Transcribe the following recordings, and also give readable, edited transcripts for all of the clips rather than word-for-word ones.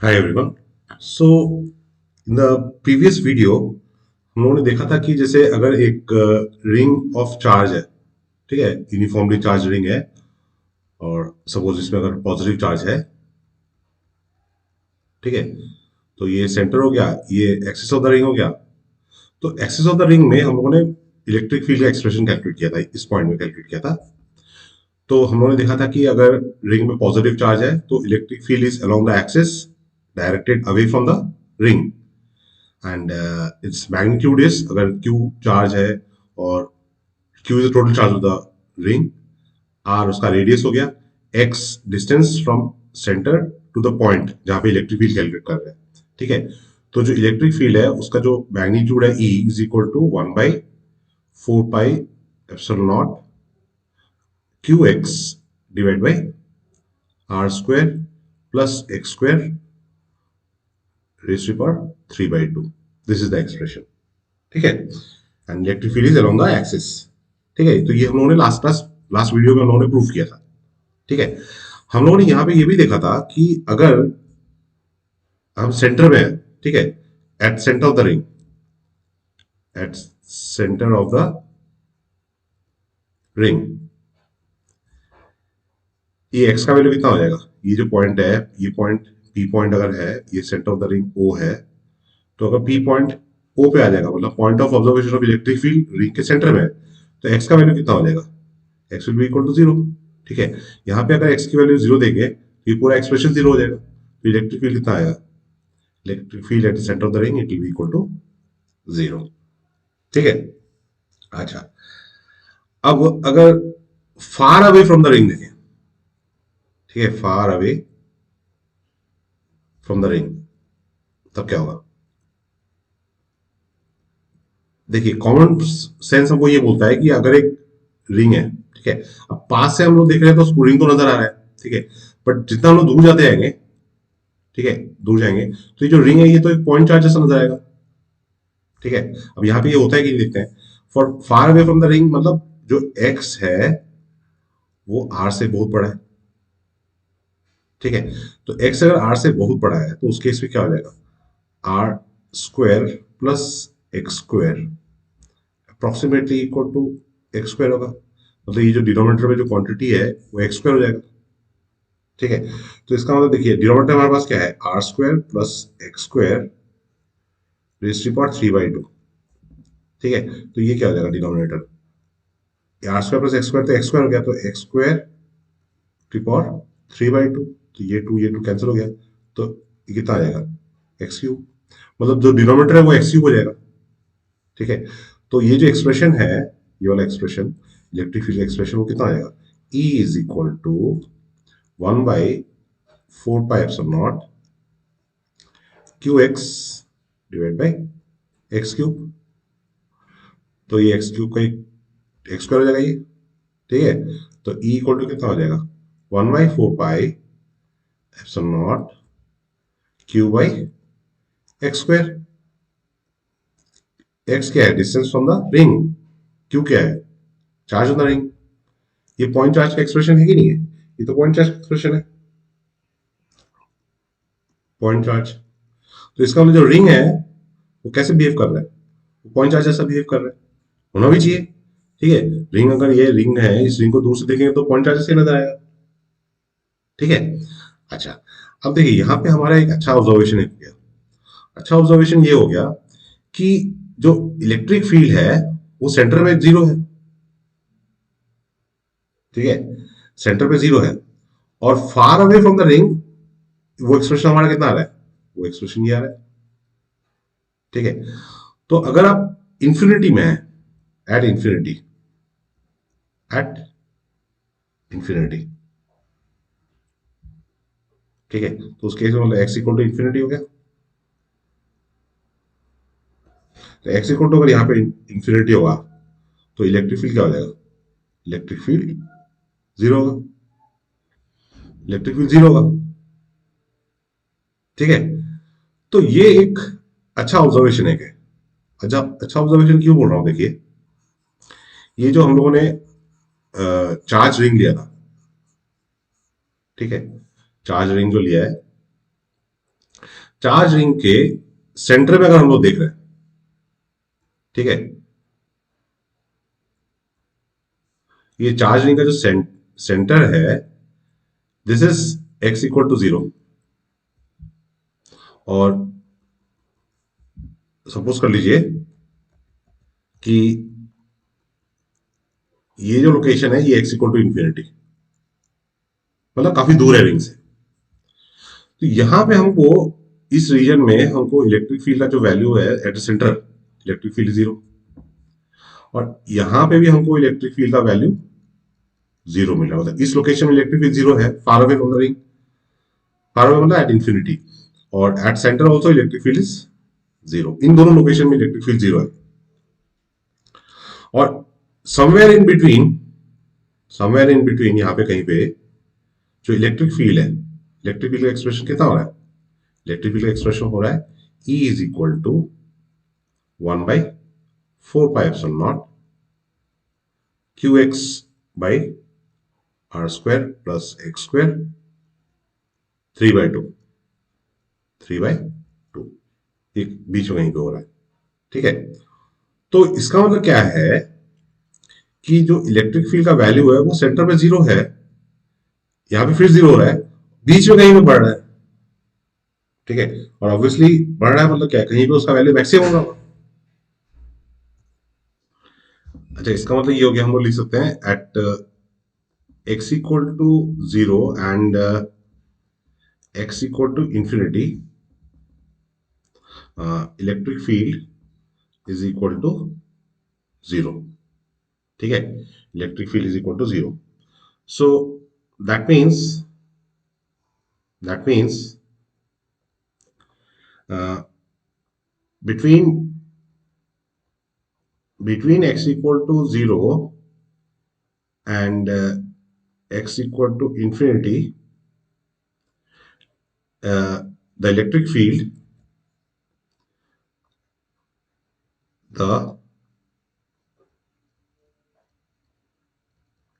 Hi everyone. So in the previous video हम लोगों ने देखा था कि जैसे अगर एक रिंग ऑफ चार्ज है, ठीक है, यूनिफॉर्मली चार्ज रिंग है और सपोज इसमें अगर पॉजिटिव चार्ज है, ठीक है, तो ये सेंटर हो गया, ये एक्सिस ऑफ द रिंग हो गया। तो एक्सिस ऑफ द रिंग में हम लोगों ने इलेक्ट्रिक फील्ड का एक्सप्रेशन कैलकुलेट किया था, इस पॉइंट में कैलकुलेट किया था। तो हम लोगों ने देखा था कि अगर रिंग में पॉजिटिव चार्ज है तो electric field is along the axis directed away from the ring and its magnitude is, अगर Q चार्ज है और Q is the total charge of the ring, R उसका रेडियस हो गया, X distance from centre to the point जहां पे electric field calculate कर रहे हैं, ठीक है। तो जो इलेक्ट्रिक फील्ड है उसका जो मैग्नीट्यूड है E is equal to 1/4 pi epsilon naught Q X divide by are square plus x square raise to power 3/2। This is the expression, ठीक है। And electric field is along the axis, ठीक है। तो ये हम लोगों ने लास्ट वीडियो में हम लोगों ने प्रूफ किया था, ठीक है। हम लोगों ने यहाँ पे ये भी देखा था कि अगर हम सेंटर में है, ठीक है, at centre of the ring, at centre of the ring, ये एक्स का वैल्यू कितना हो जाएगा? ये जो पॉइंट है, ये पॉइंट पी पॉइंट अगर है, ये सेंटर ऑफ द रिंग ओ है, तो अगर पी पॉइंट ओ पे आ जाएगा, मतलब point of observation of electric field ring के सेंटर में है, तो एक्स का वैल्यू कितना हो जाएगा? X will be equal to zero, ठीक है। यहाँ पे अगर एक्स की वैल्यू जीरो देंगे तो ये पूरा एक्सप्रेशन जीरो हो जाएगा, तो इलेक्ट्रिक फील्ड कितना आएगा? Electric field at the centre of the ring it will be equal to zero, ठीक है। अच्छा, अब अगर far away from the ring देखें, ठीक है, far away from the ring, तब क्या होगा? देखिए, कॉमन सेंस हमको ये बोलता है कि अगर एक रिंग है, ठीक है, अब पास से हम लोग देख रहे हैं तो उसको रिंग तो नजर आ रहा है, ठीक है, बट जितना हम लोग दूर जाते जाएंगे, ठीक है, दूर जाएंगे, तो ये जो रिंग है ये तो एक पॉइंट चार्ज जैसा नजर आएगा, ठीक है। अब यहाँ पे ये होता है कि देखते हैं, for far away from the ring, मतलब जो एक्स है वो आर से बहुत बड़ा है, ठीक है। तो एक्स अगर आर से बहुत बड़ा है तो उस केस में क्या हो जाएगा? R square plus x square approximately equal to X square होगा, मतलब ये जो डिनोमिनेटर में जो क्वांटिटी है वो एक्स स्क्वायर हो जाएगा, ठीक है। तो इसका मतलब देखिए, डिनोमिनेटर हमारे पास क्या है? R square plus x square raise to power 3/2, ठीक है। तो ये क्या हो जाएगा denominator? R square plus x square, तो एक्स स्क्वायर हो गया, तो एक्स स्क्वायर टू पावर 3/2, तो ये टू कैंसिल हो गया, तो ये कितना आ जाएगा? एक्स क्यूब, मतलब जो डिनोमिनेटर है वो एक्स क्यूब हो जाएगा, ठीक है। तो ये जो एक्सप्रेशन है, ये वाला एक्सप्रेशन, इलेक्ट्रिक फील्ड एक्सप्रेशन, वो कितना आ जाएगा? E is equal to 1/4 pi epsilon naught Q X divide by X cube, तो ये एक्स क्यूब का एक्स स्क्वायर हो जाएगा ये, ठीक है। तो E इक्वल टू कितना हो जाएगा? 1/4 pi epsilon naught Q by x square. X क्या है? Distance from the ring. Q क्या है? Charge on the ring. ये पॉइंट चार्ज का एक्सप्रेशन है कि नहीं है? ये तो पॉइंट चार्ज का एक्सप्रेशन है, पॉइंट चार्ज। तो इसका मतलब जो रिंग है वो कैसे बिहेव कर रहा है? वो पॉइंट चार्ज जैसा बिहेव कर रहा है, होना भी चाहिए, ठीक है। रिंग, अगर ये रिंग है, इस रिंग को दूर से देखेंगे तो पॉइंट चार्ज से नजर आएगा, ठीक है। अच्छा, अब देखिए यहाँ पे हमारा एक अच्छा ऑब्जर्वेशन हो गया। अच्छा ऑब्जर्वेशन ये हो गया कि जो इलेक्ट्रिक फील्ड है वो सेंटर में जीरो है, ठीक है, सेंटर पे जीरो है, और फार अवे फ्रॉम द रिंग वो एक्सप्रेशन हमारा कितना आ रहा है? वो एक्सप्रेशन ये आ रहा है, ठीक है। तो अगर आप इंफिनिटी में है, एट इंफिनिटी, एट इंफिनिटी, ठीक है, तो उस केस में मतलब एक्स इक्वल टू इंफिनिटी हो गया। तो एक्स इक्वल टू अगर यहाँ पे इंफिनिटी होगा तो इलेक्ट्रिक फील्ड क्या हो जाएगा? इलेक्ट्रिक फील्ड जीरो होगा, इलेक्ट्रिक फील्ड जीरो होगा, ठीक है। तो ये एक अच्छा ऑब्जर्वेशन है क्या? अच्छा, अच्छा ऑब्जर्वेशन क्यों बोल रहा हूं? देखिए, ये जो हम लोगों ने चार्ज रिंग लिया था, ठीक है, चार्ज रिंग जो लिया है, चार्ज रिंग के सेंटर में अगर हम लोग देख रहे हैं, ठीक है, ये चार्ज रिंग का जो सेंटर है, this is X equal to zero. और सपोज कर लीजिए कि ये जो लोकेशन है ये एक्स इक्वल टू इन्फिनिटी, मतलब काफी दूर है रिंग से। तो यहां पे हमको इस रीजन में हमको इलेक्ट्रिक फील्ड का जो वैल्यू है at the centre, electric field zero. और यहां पे भी हमको इलेक्ट्रिक फील्ड का वैल्यू जीरो मिला, मतलब इस लोकेशन में इलेक्ट्रिक फील्ड जीरो है, far away from the ring, far away मतलब एट इन्फिनिटी। और at centre also electric field is zero, इन दोनों लोकेशन में इलेक्ट्रिक फील्ड जीरो है। और somewhere in between, somewhere in between यहां पे कहीं पे जो इलेक्ट्रिक फील्ड है, इलेक्ट्रिक फील्ड का एक्सप्रेशन कितना हो रहा है, इलेक्ट्रिक फील्ड का एक्सप्रेशन हो रहा है E is equal to 1/4πε0 q x by are square plus x square 3/2, 3/2, एक बीच में कहीं पे हो रहा है, ठीक है। तो इसका मतलब क्या है कि जो इलेक्ट्रिक फील्ड का वैल्यू है वो सेंटर पे जीरो है, यहां पे फिर जीरो हो रहा है, बीच में कहीं पे बढ़ रहा है, ठीक है। और ऑब्वियसली बढ़ रहा है मतलब क्या है, कहीं पे उसका वैल्यू मैक्सिमम होगा। अच्छा, इसका मतलब ये हो गया, हम लोग लिख सकते हैं at x equal to zero and x equal to infinity, electric field is equal to zero, ठीक है। Electric field is equal to zero. So that means, that means between between x equal to 0 and x equal to infinity, uh, the electric field, the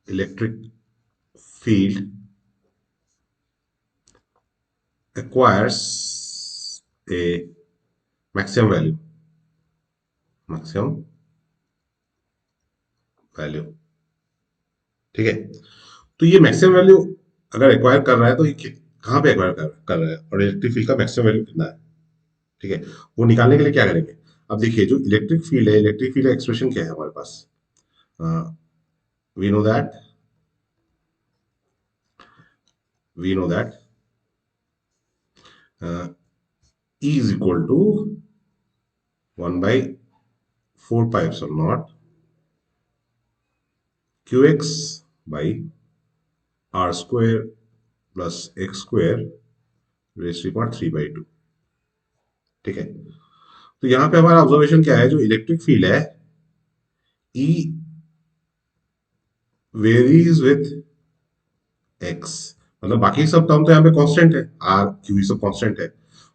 electric field acquires a maximum value, maximum value, ठीक है। तो ये maximum value अगर acquire कर रहा है तो ये कहाँ पे एक्वायर कर रहा है, और इलेक्ट्रिक फील्ड का मैक्सिमम वैल्यू कितना है, ठीक है। वो निकालने के लिए क्या करेंगे, अब देखिए जो इलेक्ट्रिक फील्ड है, इलेक्ट्रिक फील्ड का एक्सप्रेशन क्या है हमारे पास, we know that, we know that E is equal to 1/4πε0 qx by r square plus x square raise to power 3/2, ठीक है। तो यहां पे हमारा ऑब्जर्वेशन क्या है, जो इलेक्ट्रिक फील्ड है E वेरीज विथ x, मतलब बाकी सब टर्म तो यहाँ पे कांस्टेंट है, r q ये सब कांस्टेंट है,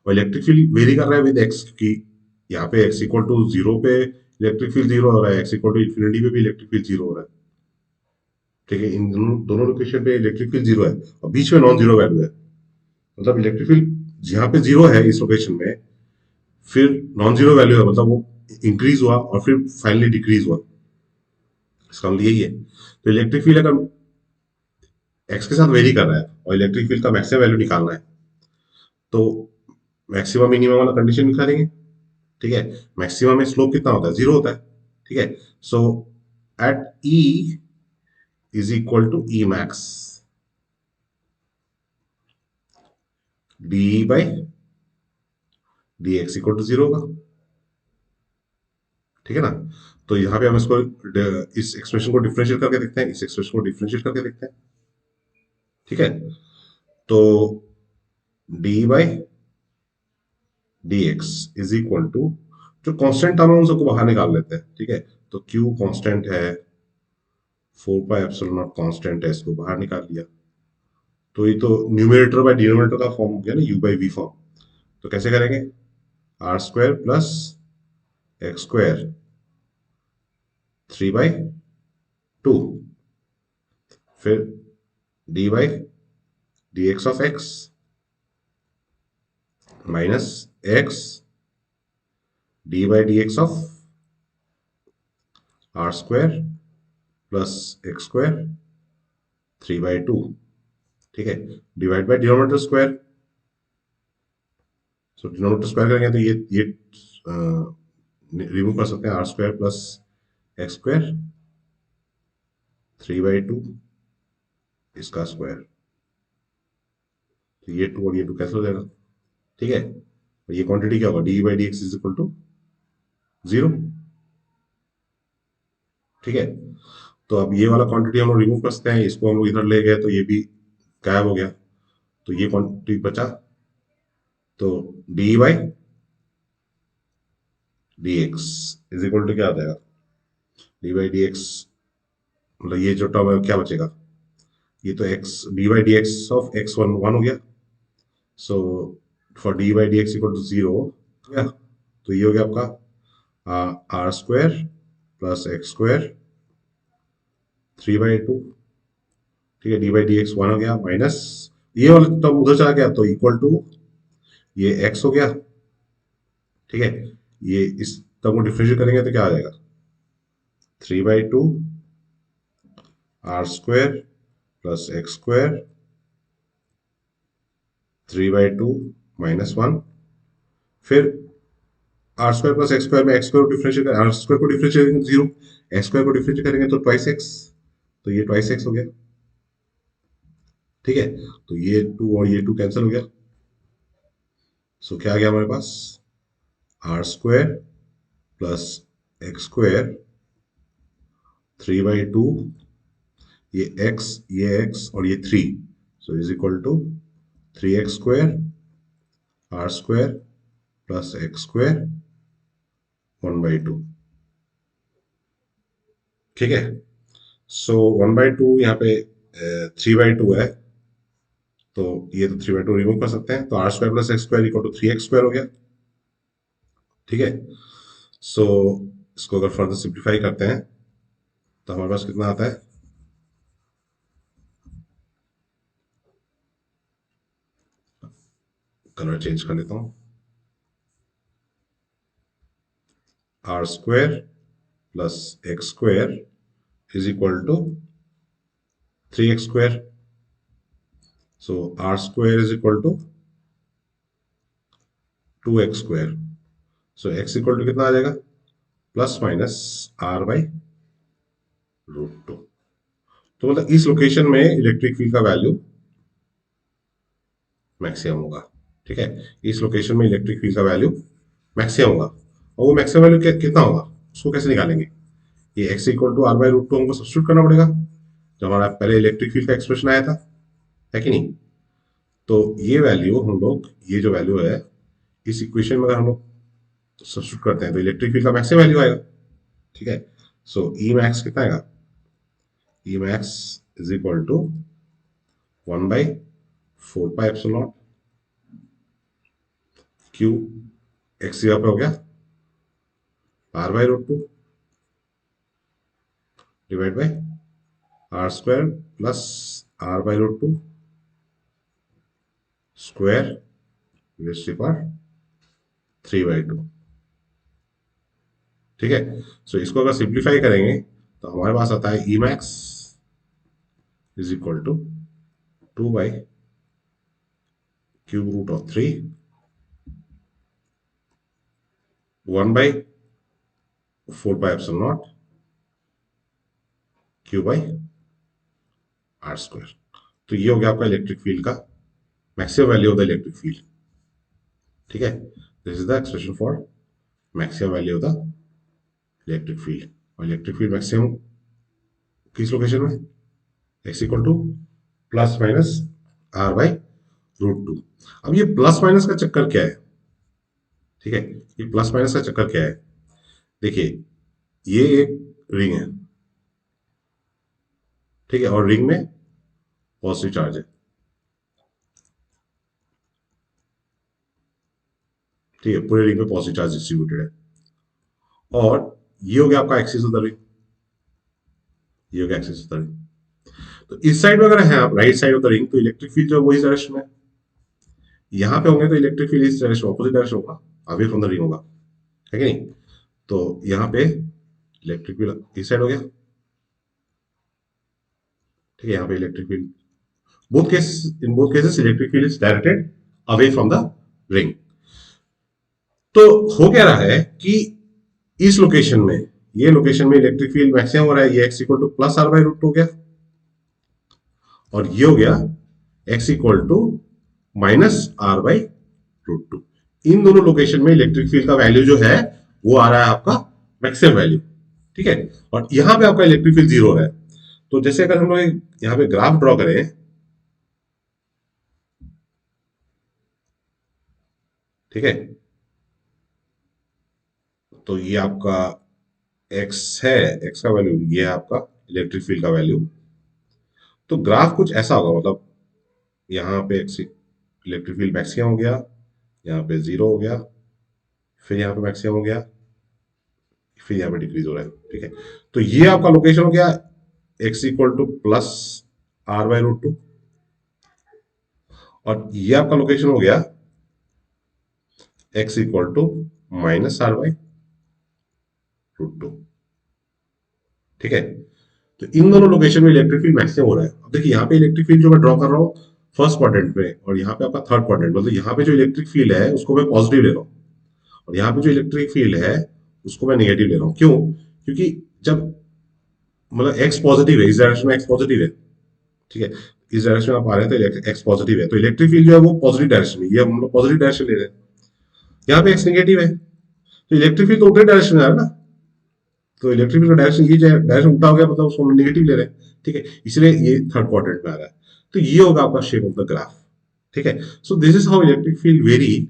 और इलेक्ट्रिक फील्ड वेरी कर रहा है विद x, क्योंकि यहाँ पे x इक्वल टू जीरो पे इलेक्ट्रिक फील्ड जीरो हो रहा है, x इक्वल टू इन्फिनिटी पे भी इलेक्ट्रिक फील्ड जीरो हो रहा है, ठीक है। इन दोनों दोनों लोकेशन पे इलेक्ट्रिक फील्ड जीरो है और बीच में नॉन जीरो वैल्यू है, मतलब इलेक्ट्रिक फील्ड जहाँ पे जीरो है इस लोकेशन में, फिर नॉन जीरो वैल्यू है, मतलब वो इंक्रीज हुआ और फिर फाइनली डिक्रीज हुआ, इसका मतलब यही है। तो इलेक्ट्रिक फील्ड अगर एक्स के साथ वेरी कर रहा है और इलेक्ट्रिक फील्ड का मैक्सिमम वैल्यू निकालना है, तो मैक्सिमम मिनिमम वाला कंडीशन निकालेंगे, ठीक है। मैक्सिमम में स्लोप कितना होता है, जीरो होता है, ठीक है। So at E is equal to E max d by D x equal to zero होगा, ठीक है ना। तो यहां पे हम इसको इस एक्सप्रेशन को डिफरेंशिएट करके देखते हैं, इस एक्सप्रेशन को डिफरेंशिएट करके देखते हैं, ठीक है। तो D by D X is equal to, जो कांस्टेंट टर्म है उन सबको बाहर निकाल लेते हैं, ठीक है। तो क्यू कांस्टेंट है, 4πε0 कांस्टेंट है, इसको बाहर निकाल लिया, तो ये तो न्यूमरेटर बाय डिनोमिनेटर का फॉर्म हो गया ना, यू बाई वी फॉर्म। तो कैसे करेंगे, R square plus x square 3/2, फिर D by D X of X minus X D by D X of R square plus x square 3/2, ठीक है, divide by denominator square. So denominator square करेंगे तो ये remove कर सकते हैं, R square plus x square 3/2 इसका square, तो ये 2 और ये 2 कैंसिल हो जाएगा, ठीक है। और ये क्वांटिटी क्या होगा, D by D X is equal to 0, ठीक है। तो अब ये वाला क्वांटिटी हम लोग रिमूव कर सकते हैं, इसको हम लोग इधर ले गए तो ये भी गायब हो गया, तो ये क्वांटिटी बचा, तो D by D X is equal to क्या आ जाएगा, डी बाई डी एक्स, मतलब ये जो टर्म है क्या बचेगा, ये तो X D by D X of X one one हो गया, so for D by D x equal to 0 हो गया, तो ये हो गया आपका R square plus x square 3/2, ठीक है, डी बाई डी एक्स 1 हो गया, माइनस ये वाला टर्म उधर चला गया तो इक्वल टू ये x हो गया, ठीक है। ये इस टर्म को डिफरेंशिएट करेंगे तो क्या आ जाएगा, 3/2 R square plus x square 3/2 -1, फिर R square plus x square में एक्स स्क्वायर को डिफरेंशिएट आर स्क्वायर को डिफरेंशिएट करेंगे तो 0, एक्स स्क्वायर को डिफरेंशिएट करेंगे तो ट्वाइस एक्स, तो ये ट्वाइस एक्स हो गया, ठीक है। तो ये 2 और ये 2 कैंसिल हो गया, सो क्या आ गया हमारे पास, r square plus x square 3/2, ये x और ये 3, so is equal to 3x square r square plus x square 1/2, ठीक है। सो 1/2 यहाँ पे 3/2 है, तो ये तो 3/2 रिमूव कर सकते हैं, तो R square plus x square equal to 3x square हो गया, ठीक है। सो इसको अगर फर्दर सिंप्लीफाई करते हैं तो हमारे पास कितना आता है, कलर चेंज कर लेता हूं, R square plus x square is equal to 3x square, so R square is equal to 2x square, so x equal to कितना आ जाएगा, प्लस माइनस आर बाई √2। तो मतलब इस लोकेशन में इलेक्ट्रिक फील्ड का वैल्यू मैक्सिमम होगा, ठीक है, इस लोकेशन में इलेक्ट्रिक फील्ड का वैल्यू मैक्सिमम होगा, और वो मैक्सिमम वैल्यू कितना होगा, उसको कैसे निकालेंगे, ये x equal to R by √2 हमको सब्स्टिट्यूट करना पड़ेगा, जो हमारा पहले इलेक्ट्रिक फील्ड का एक्सप्रेशन आया था, है कि नहीं। तो ये वैल्यू हम लोग, ये जो वैल्यू है इस इक्वेशन में अगर हम लोग सब्स्टिट्यूट करते हैं तो इलेक्ट्रिक फील्ड का मैक्सिमम वैल्यू आएगा, ठीक है। सो ई मैक्स कितना आएगा, E max is equal to 1/4πε0 q, x यहाँ पे हो गया r by √2 divide by are square plus are by √2 square raise to power 3/2, ठीक है। सो इसको अगर सिंप्लीफाई करेंगे तो हमारे पास आता है E max is equal to 2/3 1/4πε0 Q/r²। तो ये हो गया आपका इलेक्ट्रिक फील्ड का maximum value of the electric field, ठीक है। This is the expression for maximum value of the electric field, और इलेक्ट्रिक फील्ड मैक्सिमम किस लोकेशन में, x equal to plus minus are by √2। अब ये प्लस माइनस का चक्कर क्या है, ठीक है, ये प्लस माइनस का चक्कर क्या है, देखिए ये एक रिंग है, ठीक है, और रिंग में पॉजिटिव चार्ज है, ठीक है, पूरे रिंग में पॉजिटिव चार्ज डिस्ट्रीब्यूटेड है, और ये हो गया आपका एक्सिस ऑफ द रिंग, ये हो गया एक्सिस ऑफ द रिंग। तो इस साइड में अगर है आप right side of the ring तो इलेक्ट्रिक फील्ड जो है वो इस डायरेक्शन में, यहां पे होंगे तो इलेक्ट्रिक फील्ड इस डायरेक्शन ऑपोजिट डायरेक्शन होगा, अवे फ्रॉम द रिंग होगा, है कि नहीं? तो यहाँ पे इलेक्ट्रिक फील्ड इस साइड हो गया, ठीक है? यहाँ पे electric field, both case in both cases electric field is directed away from the ring. तो हो क्या रहा है कि इस लोकेशन में, ये लोकेशन में इलेक्ट्रिक फील्ड मैक्सिमम हो रहा है, ये x equal to plus are by root हो गया, और ये हो गया x equal to minus are by root two. इन दोनों लोकेशन में इलेक्ट्रिक फील्ड का वैल्यू जो है वो आ रहा है आपका मैक्सिमम वैल्यू, ठीक है? और यहां पे आपका इलेक्ट्रिक फील्ड जीरो है। तो जैसे अगर हम लोग यहाँ पे ग्राफ ड्रॉ करें, ठीक है, तो ये आपका x है, x का वैल्यू ये है आपका इलेक्ट्रिक फील्ड का वैल्यू। तो ग्राफ कुछ ऐसा होगा, मतलब यहाँ पे x इलेक्ट्रिक फील्ड मैक्सिमम हो गया, यहाँ पे जीरो हो गया, फिर यहाँ पे मैक्सिमम हो गया, फिर यहाँ पे डिक्रीज हो रहा है, ठीक है? तो ये आपका लोकेशन हो गया x equal to plus are by root two, और ये आपका लोकेशन हो गया x equal to minus are by root two, ठीक है? तो इन दोनों लोकेशन में इलेक्ट्रिक फील्ड मैक्सिमम हो रहा है। अब देखिए यहाँ पे इलेक्ट्रिक फील्ड जो मैं ड्रॉ कर रहा हूँ फर्स्ट क्वाड्रेंट में, और यहाँ पे आपका थर्ड क्वाड्रेंट, मतलब यहाँ पे जो इलेक्ट्रिक फील्ड है उसको मैं पॉजिटिव ले रहा हूँ, और यहाँ पे जो इलेक्ट्रिक फील्ड है उसको मैं नेगेटिव ले रहा हूँ। क्यों? क्योंकि जब मतलब एक्स पॉजिटिव है, इस डायरेक्शन में एक्स पॉजिटिव है, ठीक है? इस डायरेक्शन में आप आ रहे हैं तो एक्स पॉजिटिव है, तो इलेक्ट्रिक फील्ड जो है वो पॉजिटिव डायरेक्शन में, ये हम लोग पॉजिटिव डायरेक्शन ले रहे हैं। यहाँ पे एक्स नेगेटिव है, तो इलेक्ट्रिक फील्ड तो उल्टे डायरेक्शन में आ रहा है ना, तो इलेक्ट्रिक फील्ड का डायरेक्शन, ये डायरेक्शन उल्टा हो गया, मतलब उसको हम नेगेटिव ले रहे हैं, ठीक है? इसलिए ये थर्ड क्वाड्रेंट में आ रहा है। तो ये होगा आपका शेप ऑफ द ग्राफ, ठीक है? So this is how electric field very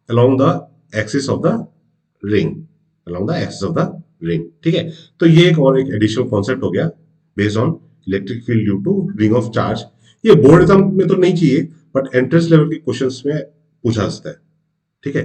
along the axis of the ring, along the axis of the ring, ठीक है? तो ये एक और एक एडिशनल कॉन्सेप्ट हो गया based on electric field due to ring of charge. ये बोर्ड एग्जाम में तो नहीं चाहिए, बट एंट्रेंस लेवल के क्वेश्चंस में पूछा जाता है, ठीक है?